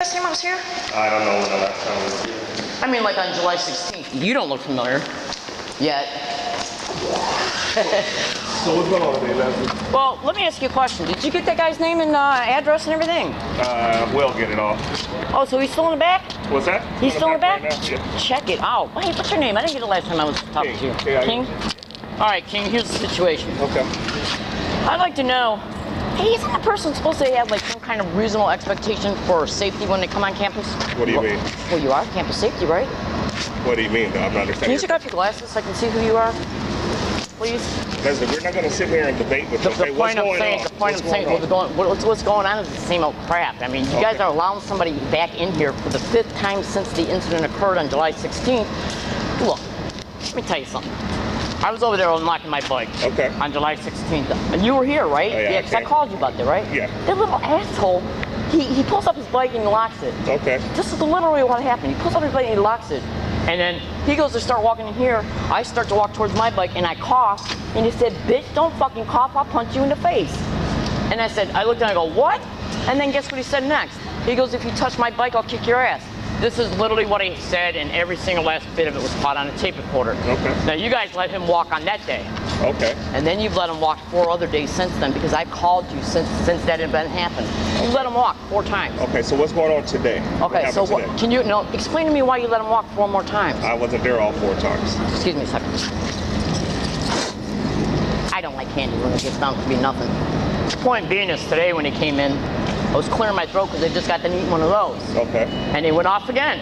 Last time I was here? I don't know when the last time we were here. I mean, like on July 16th. You don't look familiar. Yet. So what's going on today, Well, let me ask you a question. Did you get that guy's name and address and everything? We'll get it all. Oh, so he's still in the back? What's that? He's still in the back? Right now? Yeah. Check it out. Wait, what's your name? I didn't get it last time I was talking to you. King. All right, King, here's the situation. Okay. I'd like to know, hey, isn't a person supposed to have like some kind of reasonable expectation for safety when they come on campus? What do you mean? Well, you are campus safety, right? What do you mean? I'm not Can understanding. you take off your glasses so I can see who you are? Please? Listen, we're not going to sit here and debate with you. The point I'm saying, what's going on is the same old crap. I mean, you guys are allowing somebody back in here for the 5th time since the incident occurred on July 16th. Look, let me tell you something. I was over there unlocking my bike on July 16th. And you were here, right? Oh, yeah, because I called you about that, right? Yeah. That little asshole, he pulls up his bike and he locks it. Okay. This is literally what happened. He pulls up his bike and he locks it. And then he goes to start walking in here. I start to walk towards my bike and I cough. And he said, bitch, don't fucking cough. I'll punch you in the face. And I said, I looked and I go, what? And then guess what he said next? He goes, if you touch my bike, I'll kick your ass. This is literally what he said, and every single last bit of it was caught on a tape recorder. Okay. Now, you guys let him walk on that day. Okay. And then you've let him walk 4 other days since then, because I've called you since that event happened. You let him walk 4 times. Okay, so what's going on today? Okay, so what, can you, no, explain to me why you let him walk 4 more times? I wasn't there all 4 times. Excuse me a second. I don't like candy when it gets down to be nothing. The point being is today when he came in, I was clearing my throat because I just got done eating one of those. Okay. And he went off again.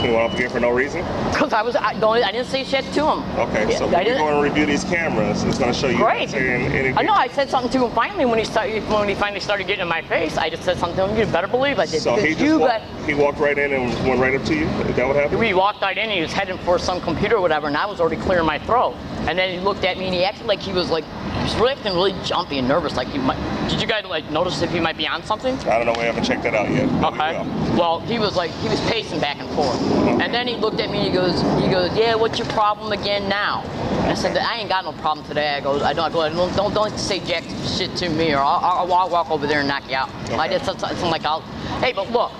He went off again for no reason? Because I didn't say shit to him. Okay, so when we're going to review these cameras, it's going to show you Great. saying anything. I know, I said something to him finally when he finally started getting in my face. I just said something to him. You better believe I did. So he walked right in and went right up to you? Is that what happened? He walked right in, he was heading for some computer or whatever, and I was already clearing my throat. And then he looked at me and he acted like he was really acting really jumpy and nervous. Like did you guys notice if he might be on something? I don't know, we haven't checked that out yet. Okay. Well, he was pacing back and forth. Okay. And then he looked at me and he goes, yeah, what's your problem again now? And I said, I ain't got no problem today. I go, don't say jack shit to me or I'll walk over there and knock you out. Okay. I did something like, hey, but look,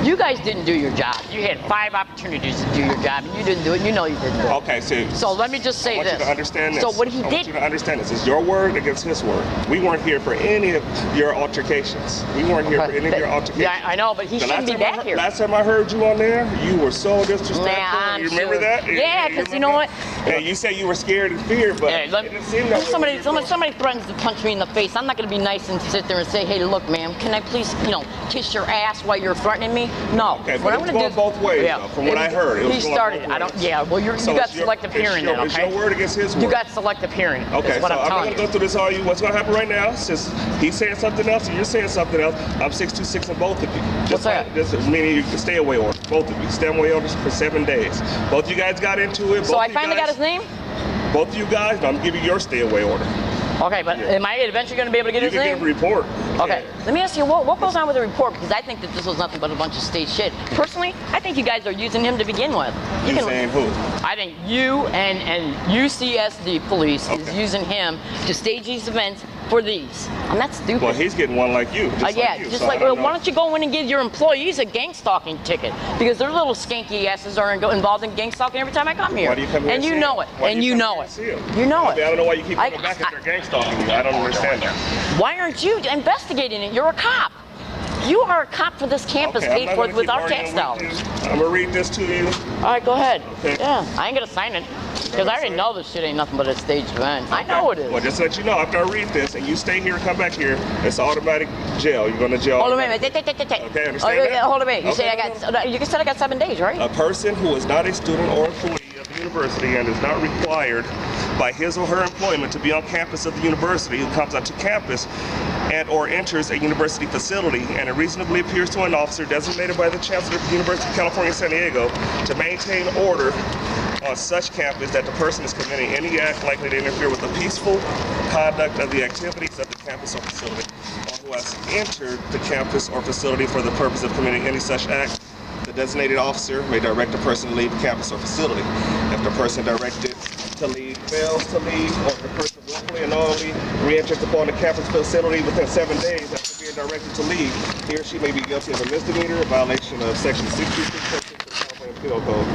you guys didn't do your job. You had 5 opportunities to do your job, and you didn't do it. You know you didn't do it. Okay, so let me just say this. I want you to understand this. So what he did. I want you to understand this. It's your word against his word. We weren't here for any of your altercations. We weren't here for any of your altercations. Yeah, I know, but he shouldn't be back here. Last time I heard you on there, you were so disrespectful. You remember that? Yeah, because you know what? Yeah, you said you were scared and feared, but it didn't seem that way. Somebody threatens to punch me in the face. I'm not going to be nice and sit there and say, hey, look, ma'am, can I please, kiss your ass while you're threatening me? No. Okay, but it's going both ways, though, from what I heard. He started. Well, you got selective hearing then, okay? It's your word against his word. You got selective hearing. Okay, so I'm not going to go through this all you. What's going to happen right now, since he's saying something else and you're saying something else, I'm 626 on both of you. What's that? Meaning you can stay away order, both of you. Stay away orders for 7 days. Both of you guys got into it. So I finally got his name? Both of you guys, I'm giving you your stay away order. Okay, but am I eventually going to be able to get his name? You can get a report. Okay, let me ask you, what goes on with the report? Because I think that this was nothing but a bunch of stage shit. Personally, I think you guys are using him to begin with. You saying who? I think you and UCSD police is using him to stage these events for these. I'm not stupid. Well, he's getting one like you. Why don't you go in and give your employees a gang stalking ticket? Because their little skanky asses are involved in gang stalking every time I come here. Why do you come here and you know it. And you know it. You know it. I don't know why you keep coming back if they're gang stalking you. I don't understand that. Why aren't you investigating it? You're a cop. You are a cop for this campus paid for with our tax dollars. I'm gonna read this to you. All right, go ahead. Okay. Yeah, I ain't gonna sign it because I already know this shit ain't nothing but a staged event. Okay. I know it is. Well, just to let you know, after I read this and you stay here and come back here, it's automatic jail. You're going to jail. Hold on a minute. Okay, understand that? Hold on a minute. You said I got 7 days, right? A person who is not a student or employee of the university and is not required by his or her employment to be on campus of the university who comes onto campus and or enters a university facility and it reasonably appears to an officer designated by the Chancellor of the University of California, San Diego to maintain order on such campus that the person is committing any act likely to interfere with the peaceful conduct of the activities of the campus or facility, or who has entered the campus or facility for the purpose of committing any such act, the designated officer may direct the person to leave the campus or facility. If the person directed to leave fails to leave, or if the person willfully and knowingly re-enters upon the campus facility within 7 days after being you're directed to leave, he or she may be guilty of a misdemeanor, a violation of Section 66 of the California Penal Code.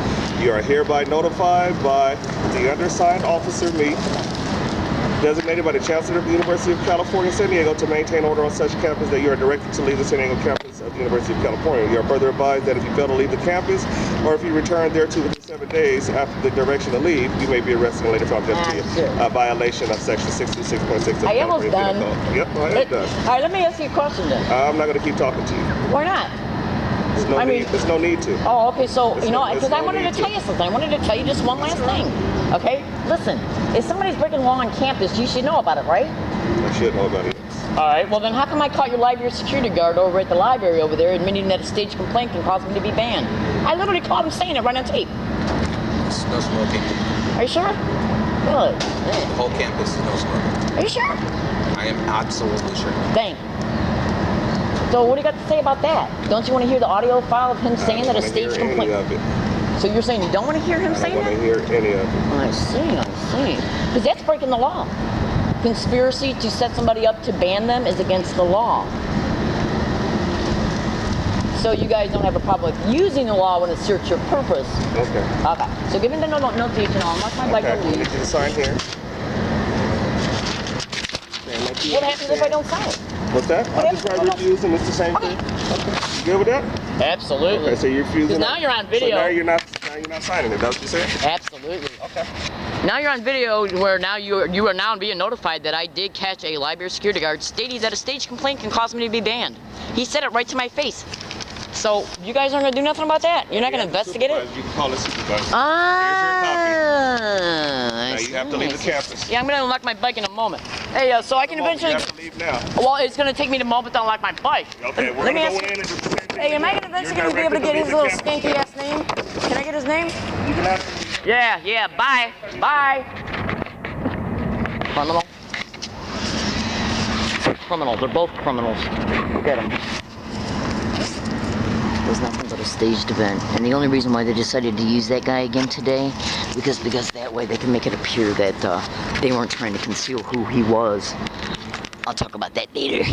You are hereby notified by the undersigned officer, me, designated by the Chancellor of the University of California, San Diego, to maintain order on such campus that you are directed to leave the San Diego campus of the University of California. You are further advised that if you fail to leave the campus, or if you return thereto within 7 days after the direction to leave, you may be arrested and later found guilty of a violation of Section 66.6 of the Are you almost California Penal done? Code. Yep, I am done. All right, let me ask you a question then. I'm not going to keep talking to you. Why not? There's no need to. Oh, okay, so, There's you know, no- because there's I no wanted to need to. tell you something. I wanted to tell you just one last thing, okay? Listen, if somebody's breaking the law on campus, you should know about it, right? I should know about it. All right, well then how come I caught your library security guard over at the library over there admitting that a staged complaint can cause me to be banned? I literally caught him saying it right on tape. No smoking. Are you sure? Good. The whole campus is no smoking. Are you sure? I am absolutely sure. Dang. So what do you got to say about that? Don't you want to hear the audio file of him saying that a staged complaint? Any of it. So you're saying you don't want to hear him I saying don't want that? to hear any of it. I see. Because that's breaking the law. Conspiracy to set somebody up to ban them is against the law. So you guys don't have a problem with using the law when it suits your purpose. Okay. Okay. So give me the note to you, I'll mark my bike Okay. to You leave. need to sign here. What happens if I don't sign it? What's that? What I'm just happens? trying to refuse and it's the same Okay. thing. Okay. You good with that? Absolutely. Okay, so you're refusing. Because now you're on video. So now you're not signing it. That's what you said? Absolutely. Okay. Now you're on video where now you are now being notified that I did catch a library security guard stating that a staged complaint can cause me to be banned. He said it right to my face. So you guys aren't gonna do nothing about that? You're not gonna investigate it? You can call it supervisor. Ah, Now you have to leave the campus. Yeah, I'm gonna unlock my bike in a moment. Hey, so I can You eventually. have to leave now. Well, it's gonna take me a moment to unlock my bike. Okay, we're Let me gonna ask go you. in and just pretend Hey, am I gonna eventually be able to get his little skanky ass name? Can I get his name? You can have to Yeah, bye. Criminal. Criminals, they're both criminals. Look at them. It was nothing but a staged event. And the only reason why they decided to use that guy again today, because that way they can make it appear that they weren't trying to conceal who he was. I'll talk about that later.